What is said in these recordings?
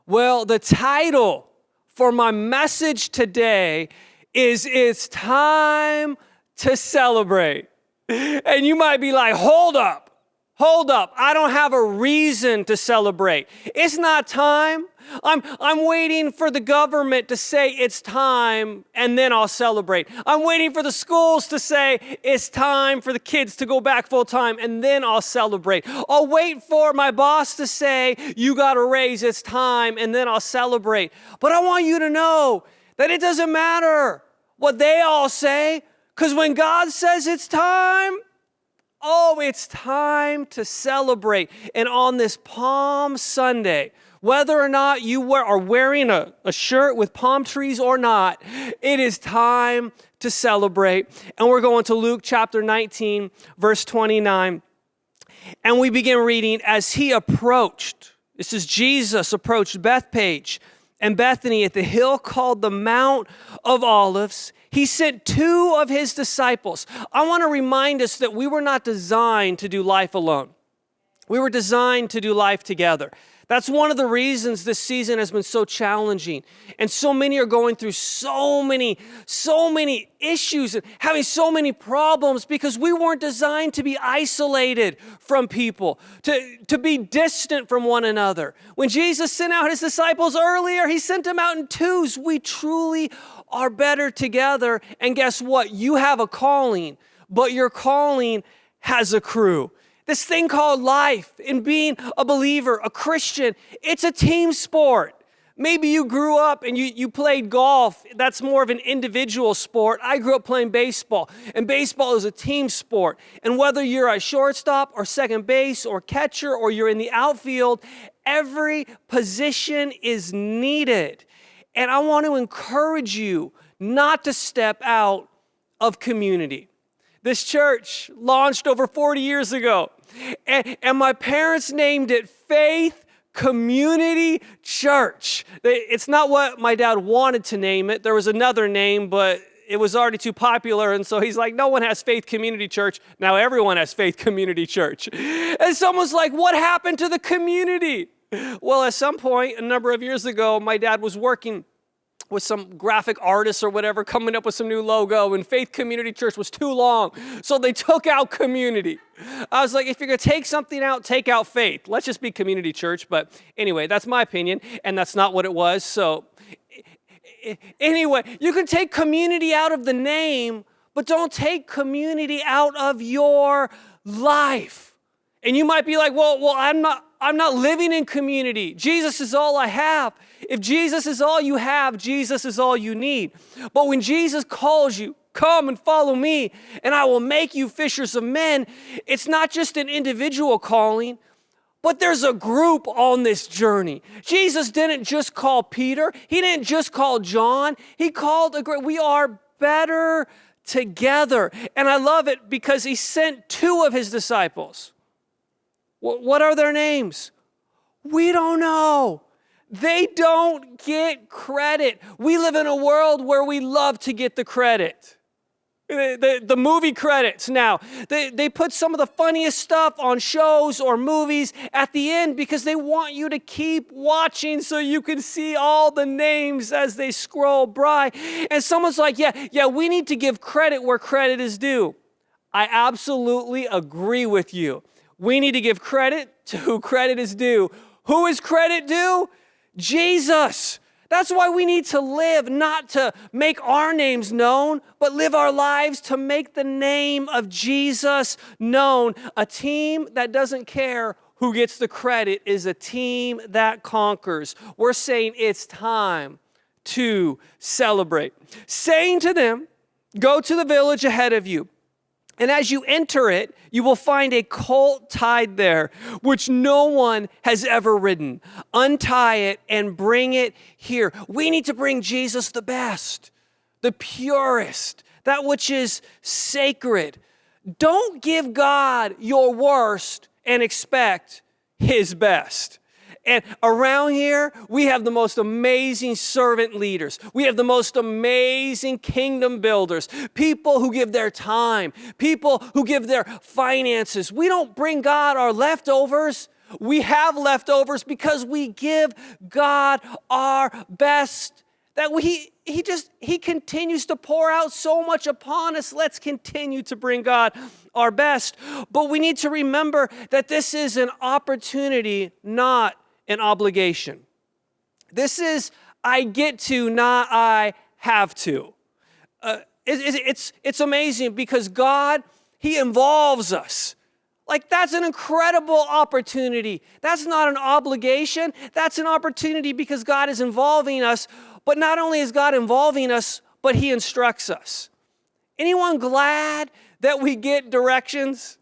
Well, the title for my message today is It's Time to Celebrate. And you might be like, hold up. I don't have a reason to celebrate. It's not time. I'm waiting for the government to say it's time, and then I'll celebrate. I'm waiting for the schools to say it's time for the kids to go back full time, and then I'll celebrate. I'll wait for my boss to say, you got a raise, it's time, and then I'll celebrate. But I want you to know that it doesn't matter what they all say, because when God says it's time, it's time to celebrate. And on this Palm Sunday, whether or not you are wearing a shirt with palm trees or not, it is time to celebrate. And we're going to Luke chapter 19, verse 29. And we begin reading, as he approached, this is Jesus approached Bethpage and Bethany at the hill called the Mount of Olives. He sent two of his disciples. I want to remind us that we were not designed to do life alone. We were designed to do life together. That's one of the reasons this season has been so challenging. And so many are going through so many issues and having so many problems because we weren't designed to be isolated from people, to be distant from one another. When Jesus sent out his disciples earlier, he sent them out in twos. We truly are better together. And guess what? You have a calling, but your calling has a crew. This thing called life and being a believer, a Christian, it's a team sport. Maybe you grew up and you played golf. That's more of an individual sport. I grew up playing baseball, and baseball is a team sport. And whether you're a shortstop or second base or catcher or you're in the outfield, every position is needed. And I want to encourage you not to step out of community. This church launched over 40 years ago, and my parents named it Faith Community Church. It's not what my dad wanted to name it. There was another name, but it was already too popular, and so he's like, no one has Faith Community Church. Now everyone has Faith Community Church. And someone's like, what happened to the community? Well, at some point, a number of years ago, my dad was working with some graphic artists or whatever, coming up with some new logo, and Faith Community Church was too long, so they took out community. I was like, if you're going to take something out, take out faith. Let's just be Community Church. But anyway, that's my opinion, and that's not what it was. So anyway, you can take community out of the name, but don't take community out of your life. And you might be like, well, I'm not living in community. Jesus is all I have. If Jesus is all you have, Jesus is all you need. But when Jesus calls you, come and follow me, and I will make you fishers of men, it's not just an individual calling, but there's a group on this journey. Jesus didn't just call Peter. He didn't just call John. He called a group. We are better together. And I love it because he sent two of his disciples. What are their names? We don't know. They don't get credit. We live in a world where we love to get the credit. The movie credits now, they put some of the funniest stuff on shows or movies at the end because they want you to keep watching so you can see all the names as they scroll by. And someone's like, yeah, we need to give credit where credit is due. I absolutely agree with you. We need to give credit to who credit is due. Who is credit due? Jesus. That's why we need to live, not to make our names known, but live our lives to make the name of Jesus known. A team that doesn't care who gets the credit is a team that conquers. We're saying it's time to celebrate. Saying to them, go to the village ahead of you. And as you enter it, you will find a colt tied there, which no one has ever ridden. Untie it and bring it here. We need to bring Jesus the best, the purest, that which is sacred. Don't give God your worst and expect his best. And around here, we have the most amazing servant leaders. We have the most amazing kingdom builders, people who give their time, people who give their finances. We don't bring God our leftovers. We have leftovers because we give God our best. That he continues to pour out so much upon us. Let's continue to bring God our best. But we need to remember that this is an opportunity, not an obligation. This is I get to, not I have to. It's amazing because God, he involves us. Like, that's an incredible opportunity. That's not an obligation. That's an opportunity because God is involving us. But not only is God involving us, but he instructs us. Anyone glad that we get directions?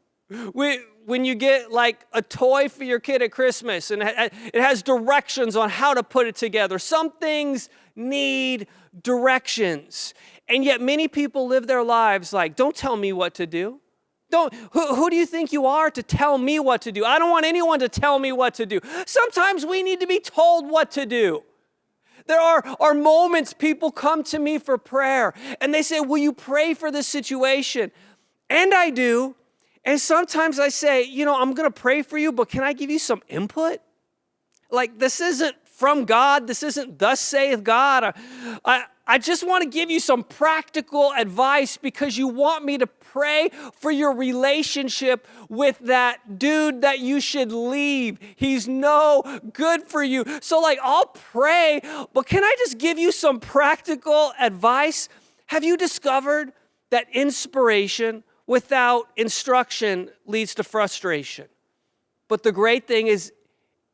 When you get like a toy for your kid at Christmas and it has directions on how to put it together. Some things need directions. And yet many people live their lives like, don't tell me what to do. Who do you think you are to tell me what to do? I don't want anyone to tell me what to do. Sometimes we need to be told what to do. There are moments people come to me for prayer and they say, will you pray for this situation? And I do. And sometimes I say, I'm going to pray for you, but can I give you some input? Like, this isn't from God. This isn't thus saith God. I just want to give you some practical advice because you want me to pray for your relationship with that dude that you should leave. He's no good for you. So I'll pray, but can I just give you some practical advice? Have you discovered that inspiration without instruction leads to frustration? But the great thing is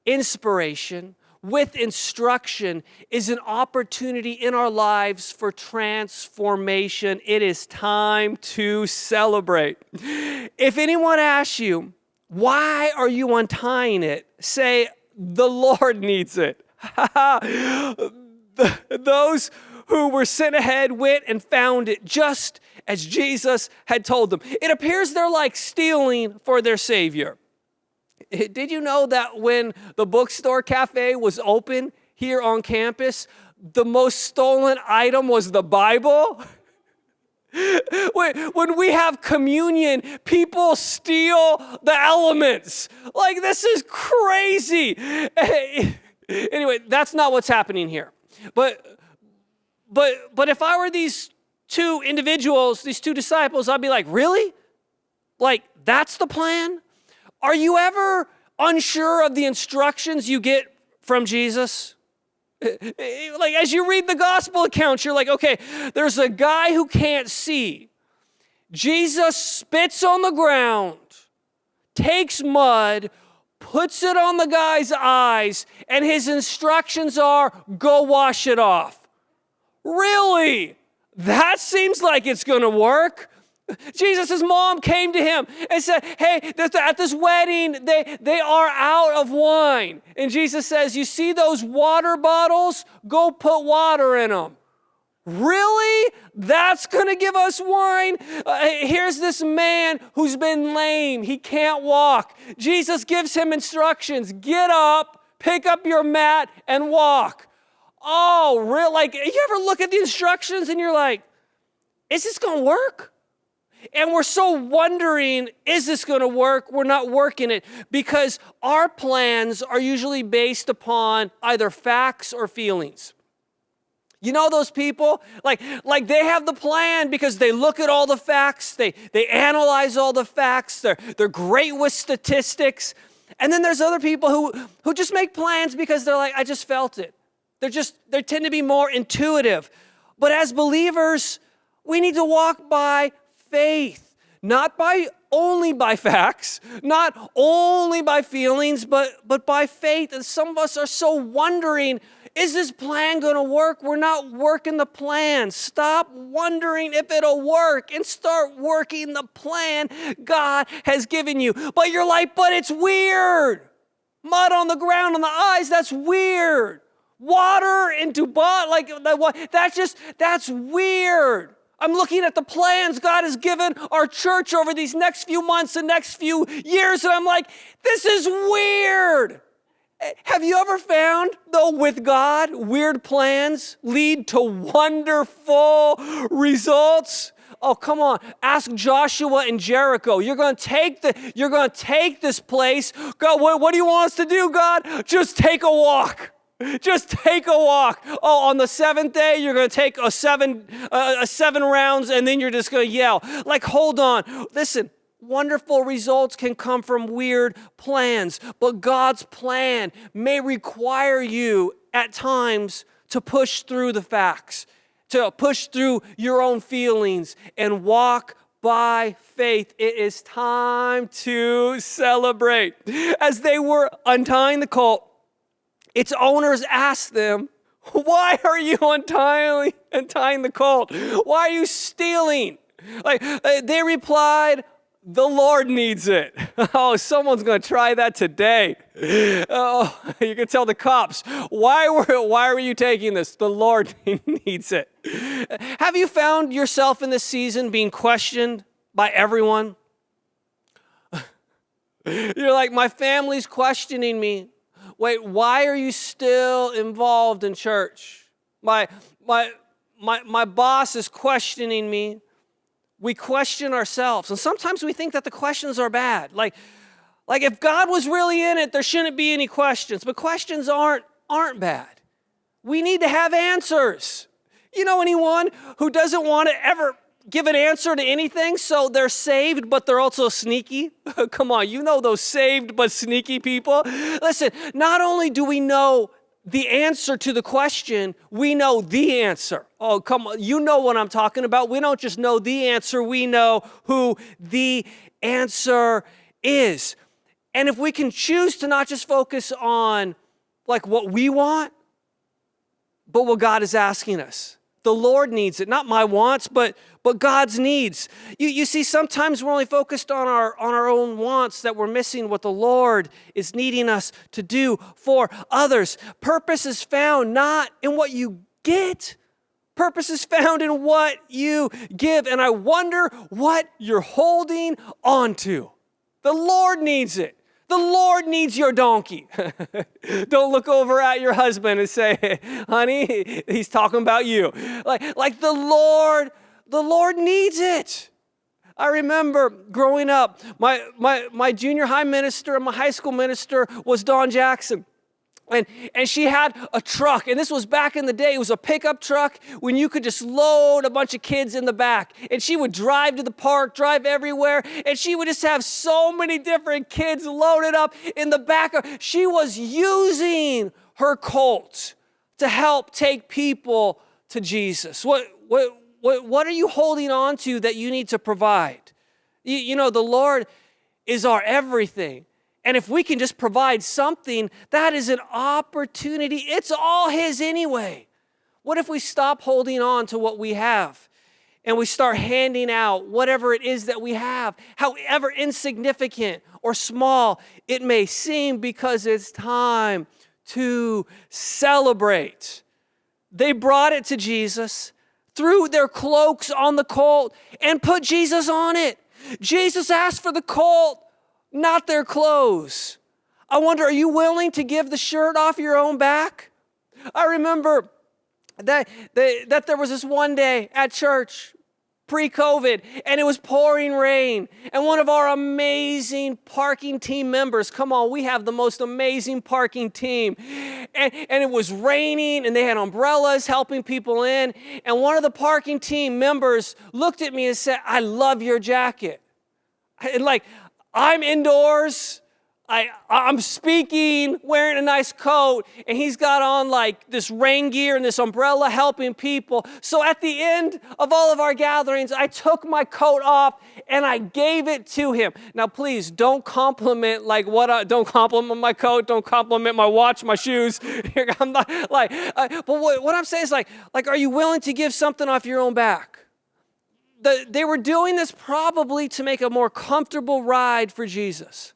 inspiration with instruction is an opportunity in our lives for transformation. It is time to celebrate. If anyone asks you, why are you untying it? Say, the Lord needs it. Those who were sent ahead went and found it just as Jesus had told them. It appears they're like stealing for their Savior. Did you know that when the bookstore cafe was open here on campus, the most stolen item was the Bible? When we have communion, people steal the elements. Like, this is crazy. Anyway, that's not what's happening here. But if I were these two individuals, these two disciples, I'd be like, really? Like, that's the plan? Are you ever unsure of the instructions you get from Jesus? Like, as you read the gospel accounts, you're like, okay, there's a guy who can't see. Jesus spits on the ground, takes mud, puts it on the guy's eyes, and his instructions are, go wash it off. Really? That seems like it's going to work. Jesus' mom came to him and said, hey, at this wedding, they are out of wine. And Jesus says, you see those water bottles? Go put water in them. Really? That's going to give us wine? Here's this man who's been lame. He can't walk. Jesus gives him instructions. Get up, pick up your mat, and walk. Oh, really? Like, you ever look at the instructions and you're like, is this going to work? And we're so wondering, is this going to work? We're not working it because our plans are usually based upon either facts or feelings. You know those people? Like they have the plan because they look at all the facts, they analyze all the facts, they're great with statistics. And then there's other people who just make plans because they're like, I just felt it. They tend to be more intuitive. But as believers, we need to walk by faith, not only by facts, not only by feelings, but by faith. And some of us are so wondering, is this plan going to work? We're not working the plan. Stop wondering if it'll work and start working the plan God has given you. But you're like, but it's weird. Mud on the ground on the eyes, that's weird. Water into that's weird. I'm looking at the plans God has given our church over these next few months and next few years, and I'm like, this is weird. Have you ever found, though, with God, weird plans lead to wonderful results? Oh, come on. Ask Joshua and Jericho. You're going to take this place. God, what do you want us to do, God? Just take a walk. Just take a walk. Oh, on the seventh day, you're going to take a seven rounds, and then you're just going to yell. Like, hold on. Listen, wonderful results can come from weird plans, but God's plan may require you at times to push through the facts, to push through your own feelings and walk by faith. It is time to celebrate. As they were untying the colt, its owners asked them, "Why are you untying the colt? Why are you stealing?" Like, they replied, "The Lord needs it." Oh, someone's going to try that today. Oh, you can tell the cops, why were you taking this? The Lord needs it. Have you found yourself in this season being questioned by everyone? You're like, my family's questioning me. Wait, why are you still involved in church? My boss is questioning me. We question ourselves. And sometimes we think that the questions are bad. Like if God was really in it, there shouldn't be any questions. But questions aren't bad. We need to have answers. You know anyone who doesn't want to ever give an answer to anything, so they're saved, but they're also sneaky? Come on, you know those saved but sneaky people? Listen, not only do we know the answer to the question, we know the answer. Oh, come on, you know what I'm talking about. We don't just know the answer, we know who the answer is. And if we can choose to not just focus on like what we want, but what God is asking us. The Lord needs it, not my wants, but God's needs. You see, sometimes we're only focused on our own wants, that we're missing what the Lord is needing us to do for others. Purpose is found not in what you get. Purpose is found in what you give. And I wonder what you're holding on to. The Lord needs it. The Lord needs your donkey. Don't look over at your husband and say, honey, he's talking about you. Like the Lord needs it. I remember growing up, my junior high minister and my high school minister was Dawn Jackson. And she had a truck, and this was back in the day. It was a pickup truck when you could just load a bunch of kids in the back. And she would drive to the park, drive everywhere, and she would just have so many different kids loaded up in the back. She was using her colt to help take people to Jesus. What are you holding on to that you need to provide? You know, the Lord is our everything. And if we can just provide something, that is an opportunity. It's all His anyway. What if we stop holding on to what we have and we start handing out whatever it is that we have, however insignificant or small it may seem, because it's time to celebrate. They brought it to Jesus, threw their cloaks on the colt, and put Jesus on it. Jesus asked for the colt, not their clothes. I wonder, are you willing to give the shirt off your own back? I remember that there was this one day at church, pre-COVID, and it was pouring rain. And one of our amazing parking team members, come on, we have the most amazing parking team. And it was raining, and they had umbrellas helping people in. And one of the parking team members looked at me and said, "I love your jacket." And like, I'm indoors, I'm speaking, wearing a nice coat, and he's got on like this rain gear and this umbrella helping people. So at the end of all of our gatherings, I took my coat off and I gave it to him. Now please, don't compliment don't compliment my coat, don't compliment my watch, my shoes. I'm not but what I'm saying is like, are you willing to give something off your own back? They were doing this probably to make a more comfortable ride for Jesus.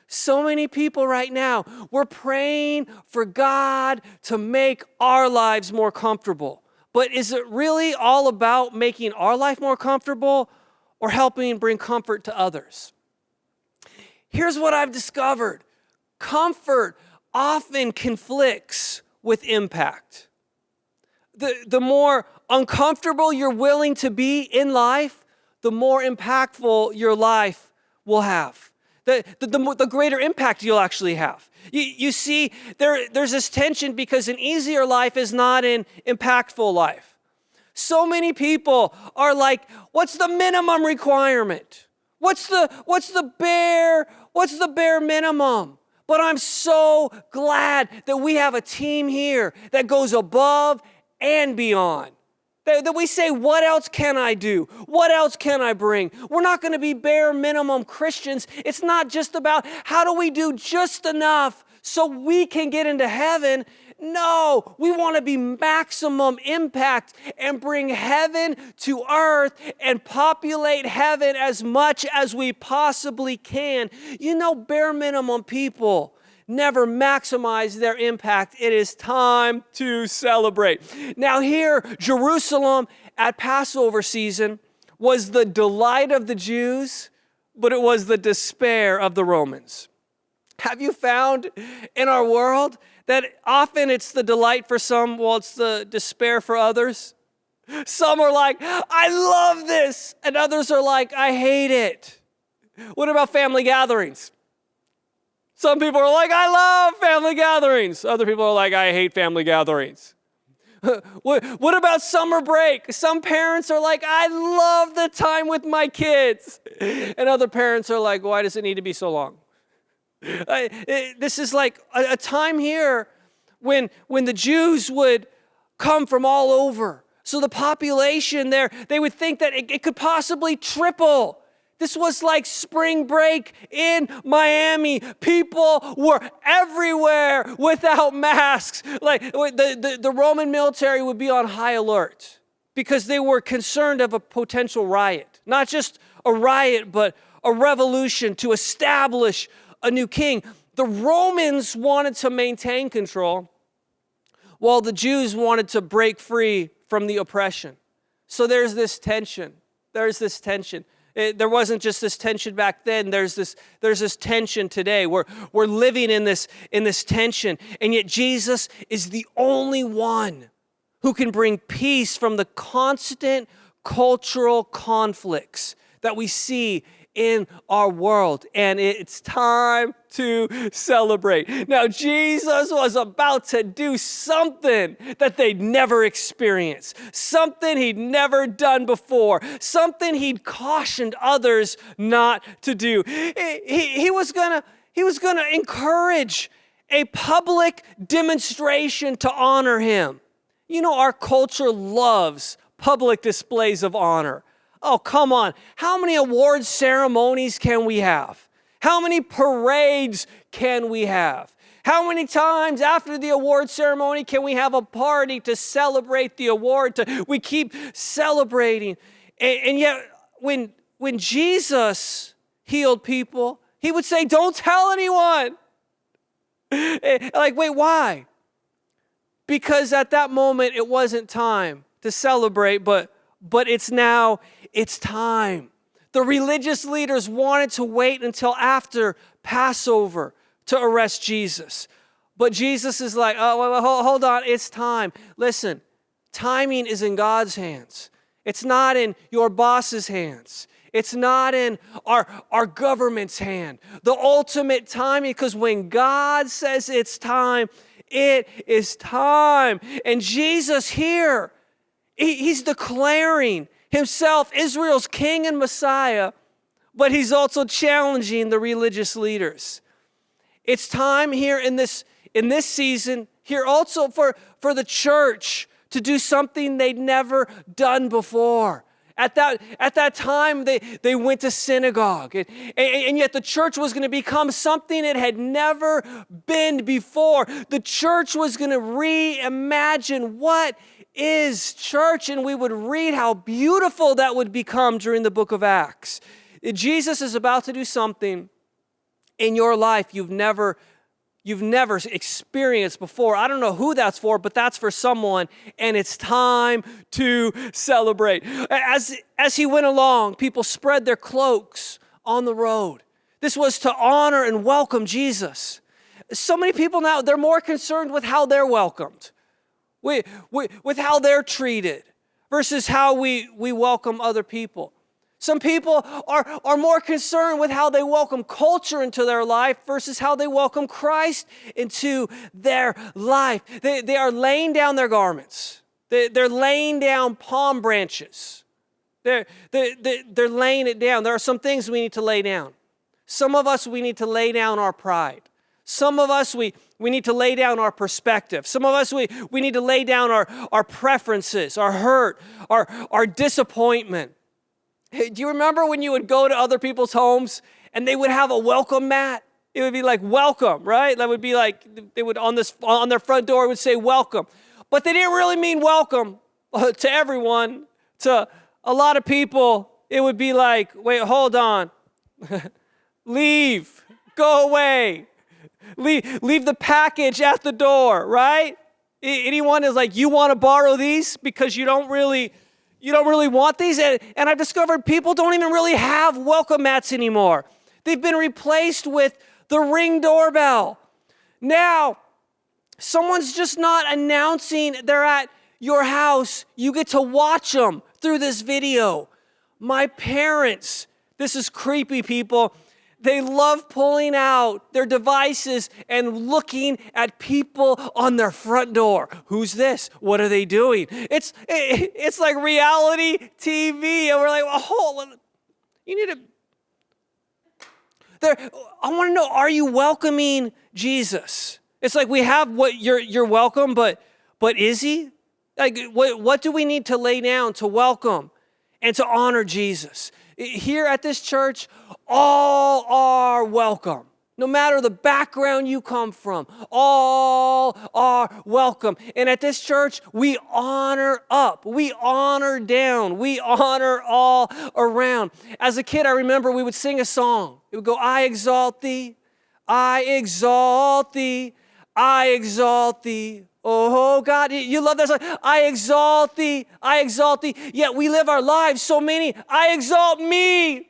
So many people right now, we're praying for God to make our lives more comfortable. But is it really all about making our life more comfortable or helping bring comfort to others? Here's what I've discovered. Comfort often conflicts with impact. The more uncomfortable you're willing to be in life, the more impactful your life will have. The greater impact you'll actually have. You see, there's this tension because an easier life is not an impactful life. So many people are like, what's the minimum requirement? What's the bare minimum? But I'm so glad that we have a team here that goes above and beyond. That we say, what else can I do? What else can I bring? We're not going to be bare minimum Christians. It's not just about how do we do just enough so we can get into heaven. No, we want to be maximum impact and bring heaven to earth and populate heaven as much as we possibly can. You know, bare minimum people never maximize their impact. It is time to celebrate. Now here, Jerusalem at Passover season was the delight of the Jews, but it was the despair of the Romans. Have you found in our world that often it's the delight for some, while it's the despair for others? Some are like, I love this, and others are like, I hate it. What about family gatherings? Some people are like, I love family gatherings. Other people are like, I hate family gatherings. What about summer break? Some parents are like, I love the time with my kids. And other parents are like, why does it need to be so long? This is like a time here when the Jews would come from all over. So the population there, they would think that it could possibly triple. This was like spring break in Miami. People were everywhere without masks. Like the Roman military would be on high alert because they were concerned of a potential riot. Not just a riot, but a revolution to establish a new king. The Romans wanted to maintain control, while the Jews wanted to break free from the oppression. So there's this tension. There wasn't just this tension back then. There's this tension today. We're living in this tension, and yet Jesus is the only one who can bring peace from the constant cultural conflicts that we see in our world, and it's time to celebrate. Now, Jesus was about to do something that they'd never experienced, something he'd never done before, something he'd cautioned others not to do. He was gonna encourage a public demonstration to honor him. You know, our culture loves public displays of honor. Oh, come on. How many award ceremonies can we have? How many parades can we have? How many times after the award ceremony can we have a party to celebrate the award? We keep celebrating. And yet, when Jesus healed people, he would say, don't tell anyone. Like, wait, why? Because at that moment, it wasn't time to celebrate, but it's time. The religious leaders wanted to wait until after Passover to arrest Jesus. But Jesus is like, oh, hold on, it's time. Listen, timing is in God's hands. It's not in your boss's hands. It's not in our government's hand. The ultimate timing, because when God says it's time, it is time. And Jesus here, he's declaring himself Israel's king and Messiah, but he's also challenging the religious leaders. It's time here in this season, here also for the church to do something they'd never done before. At that time, they went to synagogue, and yet the church was going to become something it had never been before. The church was going to reimagine what is church, and we would read how beautiful that would become during the book of Acts. Jesus is about to do something in your life you've never experienced before. I don't know who that's for, but that's for someone, and it's time to celebrate. As he went along, people spread their cloaks on the road. This was to honor and welcome Jesus. So many people now, they're more concerned with how they're welcomed. with how they're treated versus how we welcome other people. Some people are more concerned with how they welcome culture into their life versus how they welcome Christ into their life. They are laying down their garments. They're laying down palm branches. They're laying it down. There are some things we need to lay down. Some of us, we need to lay down our pride. Some of us, we need to lay down our perspective. Some of us, we need to lay down our preferences, our hurt, our disappointment. Hey, do you remember when you would go to other people's homes and they would have a welcome mat? It would be like welcome, right? That would be like they would on their front door would say welcome. But they didn't really mean welcome to everyone. To a lot of people, it would be like, wait, hold on. Leave. Go away. Leave the package at the door, right? Anyone is like, you want to borrow these because you don't really want these? And I've discovered people don't even really have welcome mats anymore. They've been replaced with the Ring doorbell. Now, someone's just not announcing they're at your house. You get to watch them through this video. My parents, this is creepy, people. They love pulling out their devices and looking at people on their front door. Who's this? What are they doing? It's like reality TV. And we're like, oh, you need to... I want to know, are you welcoming Jesus? It's like we have what you're welcome, but is he? Like, what do we need to lay down to welcome and to honor Jesus? Here at this church, all are welcome. No matter the background you come from, all are welcome. And at this church, we honor up, we honor down, we honor all around. As a kid, I remember we would sing a song. It would go, I exalt thee, I exalt thee, I exalt thee. Oh, God, you love that song. I exalt thee, I exalt thee. Yet we live our lives, so many, I exalt me.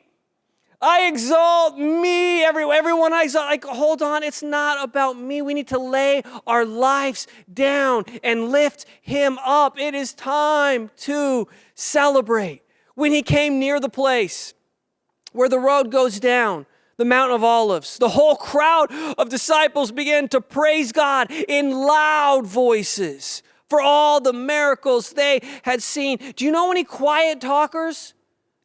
I exalt me. Everyone I exalt. Like, hold on, it's not about me. We need to lay our lives down and lift him up. It is time to celebrate. When he came near the place where the road goes down, the Mount of Olives, the whole crowd of disciples began to praise God in loud voices for all the miracles they had seen. Do you know any quiet talkers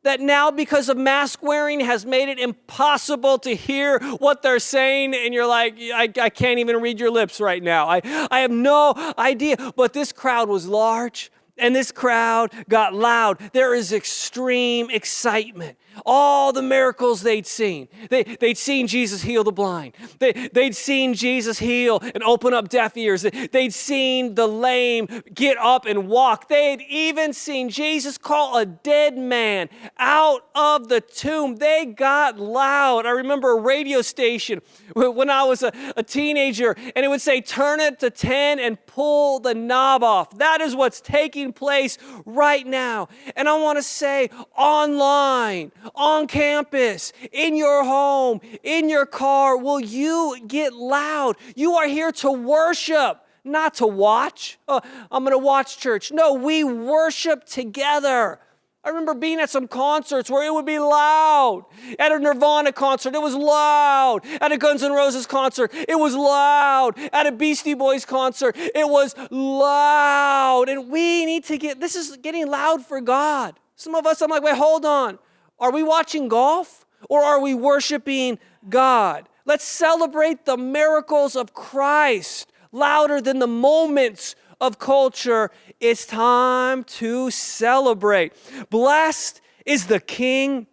that now, because of mask wearing, has made it impossible to hear what they're saying? And you're like, I can't even read your lips right now. I have no idea. But this crowd was large. And this crowd got loud. There is extreme excitement. All the miracles they'd seen. They'd seen Jesus heal the blind. They'd seen Jesus heal and open up deaf ears. They'd seen the lame get up and walk. They'd even seen Jesus call a dead man out of the tomb. They got loud. I remember a radio station when I was a teenager, and it would say, turn it to 10 and pull the knob off. That is what's taking place right now. And I want to say, online, on campus, in your home, in your car, will you get loud? You are here to worship, not to watch. I'm going to watch church. No, we worship together. I remember being at some concerts where it would be loud. At a Nirvana concert, it was loud. At a Guns N' Roses concert, it was loud. At a Beastie Boys concert, it was loud. And we need to this is getting loud for God. Some of us, I'm like, wait, hold on. Are we watching golf or are we worshiping God? Let's celebrate the miracles of Christ louder than the moments of culture. It's time to celebrate. Blessed is the King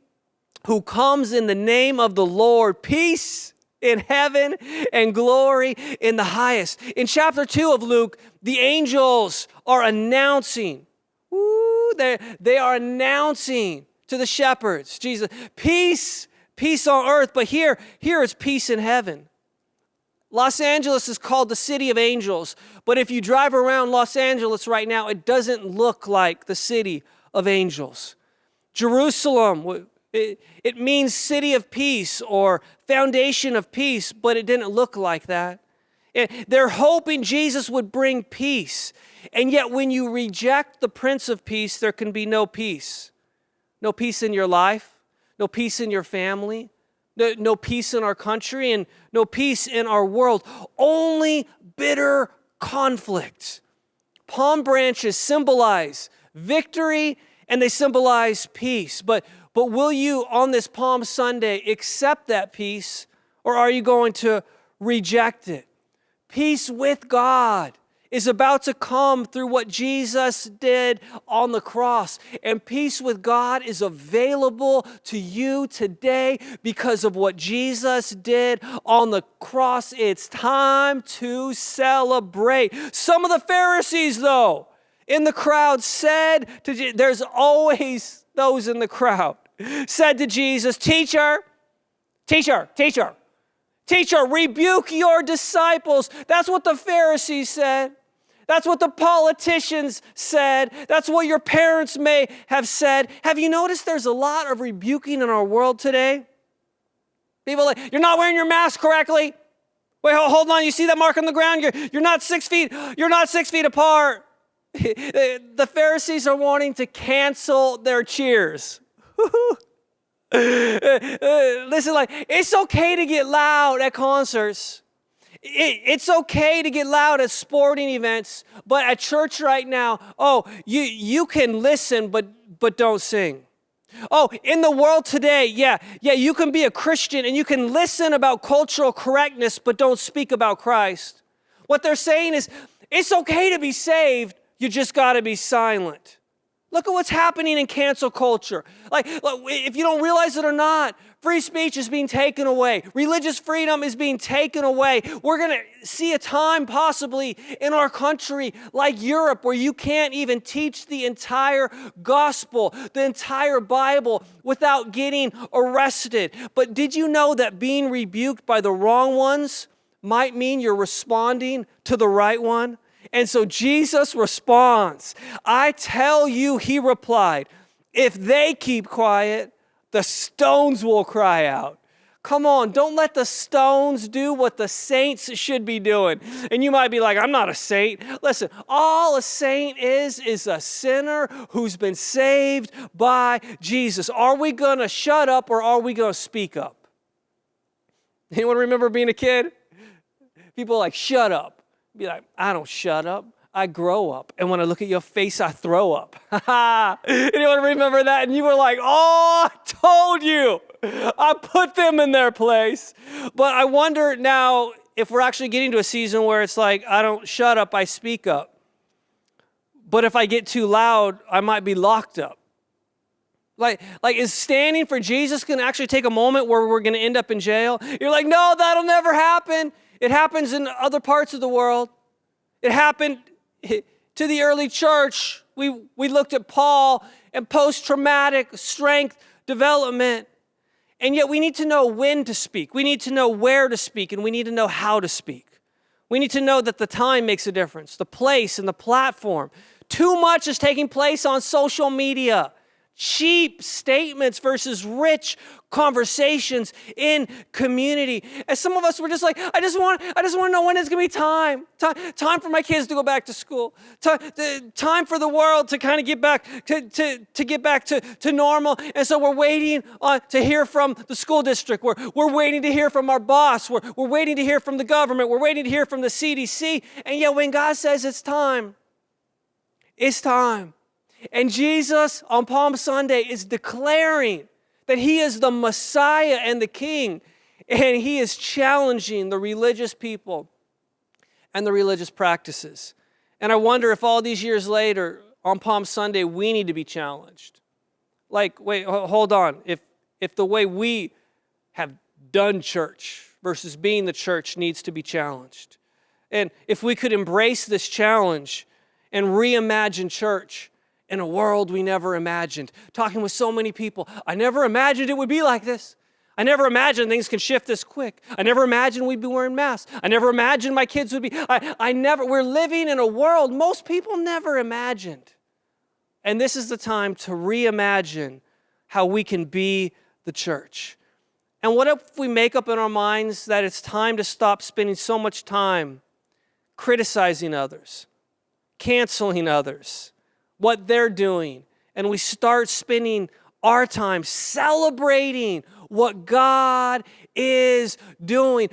who comes in the name of the Lord. Peace in heaven and glory in the highest. In chapter 2 of Luke, the angels are announcing, they are announcing to the shepherds, Jesus, peace on earth, but here is peace in heaven. Los Angeles is called the city of angels, but if you drive around Los Angeles right now, it doesn't look like the city of angels. Jerusalem, it means city of peace or foundation of peace, but it didn't look like that. And they're hoping Jesus would bring peace. And yet when you reject the Prince of Peace, there can be no peace. No peace in your life, no peace in your family, no peace in our country, and no peace in our world. Only bitter conflict. Palm branches symbolize victory and they symbolize peace. But will you on this Palm Sunday accept that peace, or are you going to reject it? Peace with God is about to come through what Jesus did on the cross. And peace with God is available to you today because of what Jesus did on the cross. It's time to celebrate. Some of the Pharisees, though, in the crowd said to there's always those in the crowd, said to Jesus, Teacher, rebuke your disciples. That's what the Pharisees said. That's what the politicians said. That's what your parents may have said. Have you noticed there's a lot of rebuking in our world today? People are like, you're not wearing your mask correctly. Wait, hold on. You see that mark on the ground? You're not 6 feet. You're not 6 feet apart. The Pharisees are wanting to cancel their cheers. Listen, like, it's okay to get loud at concerts. It's okay to get loud at sporting events, but at church right now, you can listen, but don't sing. Oh, in the world today, yeah, you can be a Christian and you can listen about cultural correctness, but don't speak about Christ. What they're saying is, it's okay to be saved, you just got to be silent. Look at what's happening in cancel culture. Like, if you don't realize it or not, free speech is being taken away. Religious freedom is being taken away. We're going to see a time possibly in our country like Europe where you can't even teach the entire gospel, the entire Bible without getting arrested. But did you know that being rebuked by the wrong ones might mean you're responding to the right one? And so Jesus responds. I tell you, he replied, if they keep quiet, the stones will cry out. Come on, don't let the stones do what the saints should be doing. And you might be like, I'm not a saint. Listen, all a saint is a sinner who's been saved by Jesus. Are we going to shut up or are we going to speak up? Anyone remember being a kid? People are like, shut up. Be like, I don't shut up. I grow up. And when I look at your face, I throw up. Anyone remember that? And you were like, oh, I told you. I put them in their place. But I wonder now if we're actually getting to a season where it's like, I don't shut up, I speak up. But if I get too loud, I might be locked up. Like is standing for Jesus going to actually take a moment where we're going to end up in jail? You're like, no, that'll never happen. It happens in other parts of the world. It happened to the early church. We looked at Paul and post-traumatic strength development. And yet we need to know when to speak. We need to know where to speak, and we need to know how to speak. We need to know that the time makes a difference, the place and the platform. Too much is taking place on social media. Cheap statements versus rich conversations in community. And some of us were just like, I just want to know when it's going to be time for my kids to go back to school. Time for the world to kind of get back to get back to normal. And so we're waiting to hear from the school district. We're waiting to hear from our boss. We're waiting to hear from the government. We're waiting to hear from the CDC. And yet when God says it's time, it's time. And Jesus on Palm Sunday is declaring that he is the Messiah and the King. And he is challenging the religious people and the religious practices. And I wonder if all these years later, on Palm Sunday, we need to be challenged. Like, wait, hold on. If the way we have done church versus being the church needs to be challenged. And if we could embrace this challenge and reimagine church in a world we never imagined. Talking with so many people, I never imagined it would be like this. I never imagined things can shift this quick. I never imagined we'd be wearing masks. I never imagined my kids would be, we're living in a world most people never imagined. And this is the time to reimagine how we can be the church. And what if we make up in our minds that it's time to stop spending so much time criticizing others, canceling others, what they're doing, and we start spending our time celebrating what God is doing.